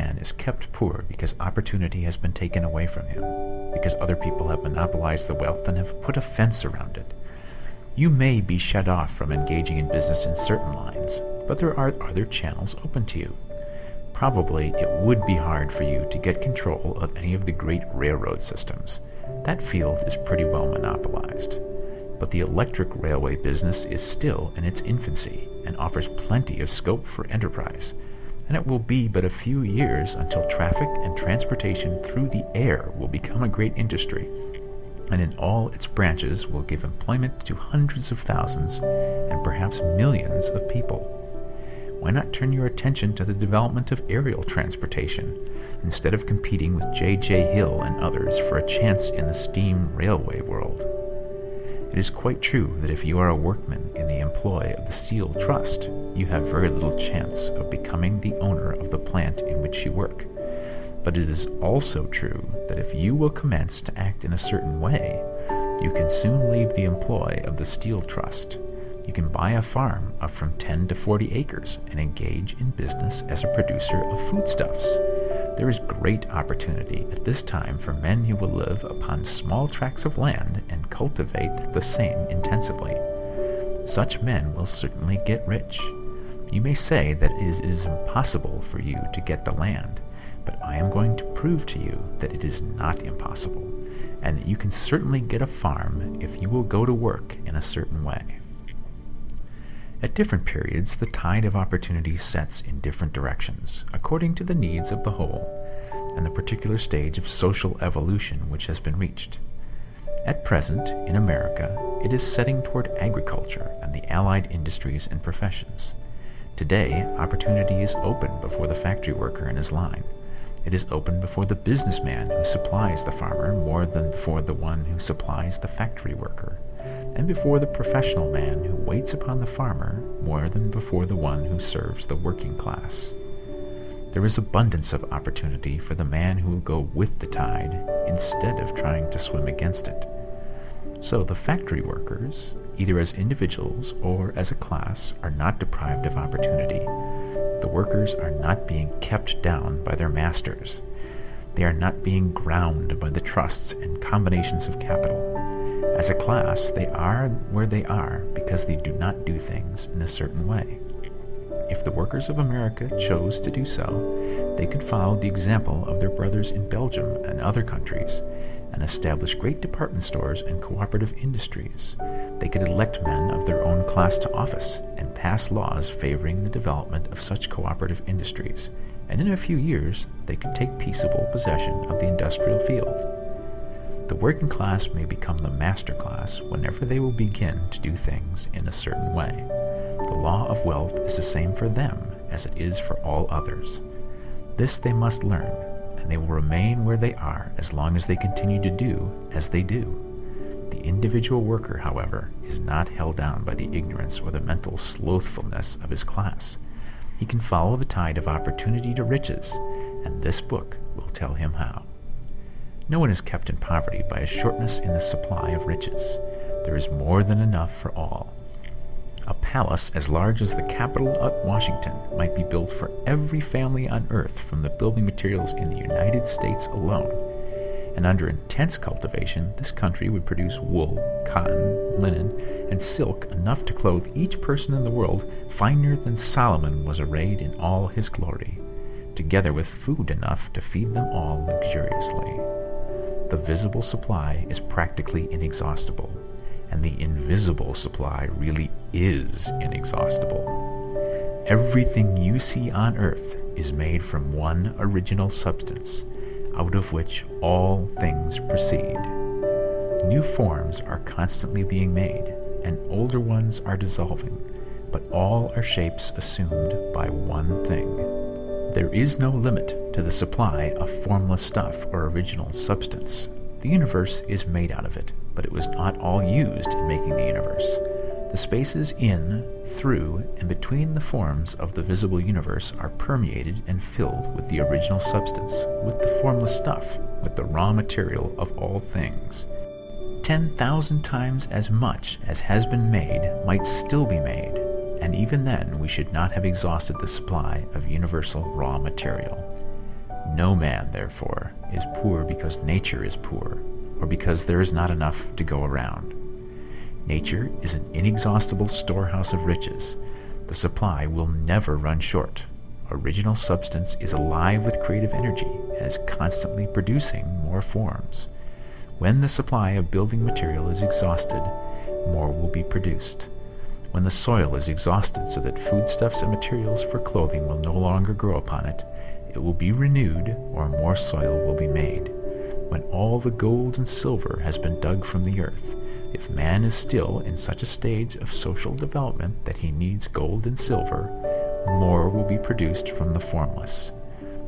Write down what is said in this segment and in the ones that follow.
man is kept poor because opportunity has been taken away from him, because other people have monopolized the wealth and have put a fence around it. You may be shut off from engaging in business in certain lines, but there are other channels open to you. Probably it would be hard for you to get control of any of the great railroad systems. That field is pretty well monopolized. But the electric railway business is still in its infancy and offers plenty of scope for enterprise, and it will be but a few years until traffic and transportation through the air will become a great industry, and in all its branches will give employment to hundreds of thousands and perhaps millions of people. Why not turn your attention to the development of aerial transportation, instead of competing with J.J. Hill and others for a chance in the steam railway world? It is quite true that if you are a workman in the employ of the Steel Trust, you have very little chance of becoming the owner of the plant in which you work. But it is also true that if you will commence to act in a certain way, you can soon leave the employ of the Steel Trust. You can buy a farm of from 10 to 40 acres and engage in business as a producer of foodstuffs. There is great opportunity at this time for men who will live upon small tracts of land and cultivate the same intensively. Such men will certainly get rich. You may say that it is impossible for you to get the land, but I am going to prove to you that it is not impossible, and that you can certainly get a farm if you will go to work in a certain way. At different periods, the tide of opportunity sets in different directions, according to the needs of the whole, and the particular stage of social evolution which has been reached. At present, in America, it is setting toward agriculture and the allied industries and professions. Today, opportunity is open before the factory worker and his line. It is open before the businessman who supplies the farmer more than before the one who supplies the factory worker, and before the professional man who waits upon the farmer more than before the one who serves the working class. There is abundance of opportunity for the man who will go with the tide instead of trying to swim against it. So the factory workers, either as individuals or as a class, are not deprived of opportunity. The workers are not being kept down by their masters. They are not being ground by the trusts and combinations of capital. As a class, they are where they are because they do not do things in a certain way. If the workers of America chose to do so, they could follow the example of their brothers in Belgium and other countries, and establish great department stores and cooperative industries. They could elect men of their own class to office and pass laws favoring the development of such cooperative industries, and in a few years they could take peaceable possession of the industrial field. The working class may become the master class whenever they will begin to do things in a certain way. The law of wealth is the same for them as it is for all others. This they must learn, and they will remain where they are as long as they continue to do as they do. The individual worker, however, is not held down by the ignorance or the mental slothfulness of his class. He can follow the tide of opportunity to riches, and this book will tell him how. No one is kept in poverty by a shortness in the supply of riches. There is more than enough for all. A palace as large as the Capitol at Washington might be built for every family on earth from the building materials in the United States alone. And under intense cultivation, this country would produce wool, cotton, linen, and silk enough to clothe each person in the world finer than Solomon was arrayed in all his glory, together with food enough to feed them all luxuriously. The visible supply is practically inexhaustible, and the invisible supply really is inexhaustible. Everything you see on earth is made from one original substance, out of which all things proceed. New forms are constantly being made, and older ones are dissolving, but all are shapes assumed by one thing. There is no limit to the supply of formless stuff or original substance. The universe is made out of it, but it was not all used in making the universe. The spaces in, through, and between the forms of the visible universe are permeated and filled with the original substance, with the formless stuff, with the raw material of all things. 10,000 times as much as has been made might still be made, and even then we should not have exhausted the supply of universal raw material. No man, therefore, is poor because nature is poor, or because there is not enough to go around. Nature is an inexhaustible storehouse of riches. The supply will never run short. Original substance is alive with creative energy and is constantly producing more forms. When the supply of building material is exhausted, more will be produced. When the soil is exhausted so that foodstuffs and materials for clothing will no longer grow upon it, it will be renewed, or more soil will be made. When all the gold and silver has been dug from the earth, if man is still in such a stage of social development that he needs gold and silver, more will be produced from the formless.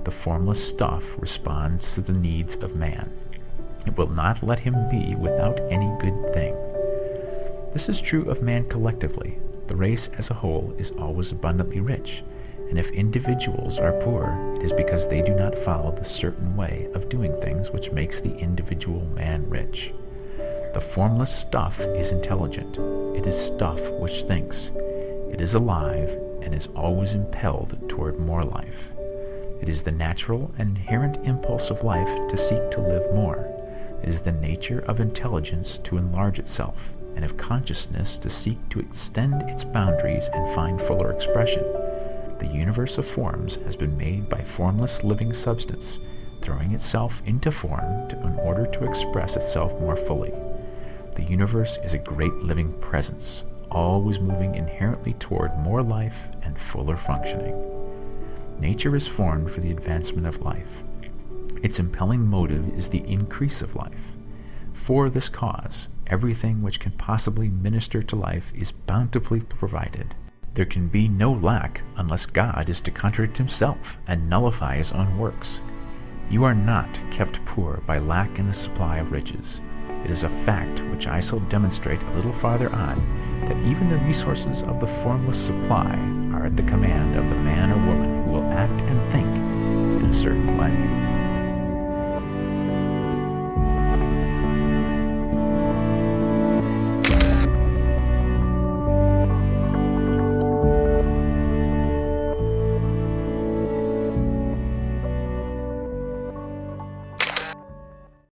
The formless stuff responds to the needs of man. It will not let him be without any good thing. This is true of man collectively. The race as a whole is always abundantly rich, and if individuals are poor, it is because they do not follow the certain way of doing things which makes the individual man rich. The formless stuff is intelligent. It is stuff which thinks. It is alive and is always impelled toward more life. It is the natural and inherent impulse of life to seek to live more. It is the nature of intelligence to enlarge itself, and of consciousness to seek to extend its boundaries and find fuller expression. The universe of forms has been made by formless living substance, throwing itself into form in order to express itself more fully. The universe is a great living presence, always moving inherently toward more life and fuller functioning. Nature is formed for the advancement of life. Its impelling motive is the increase of life. For this cause, everything which can possibly minister to life is bountifully provided. There can be no lack unless God is to contradict himself and nullify his own works. You are not kept poor by lack in the supply of riches. It is a fact which I shall demonstrate a little farther on, that even the resources of the formless supply are at the command of the man or woman who will act and think in a certain way.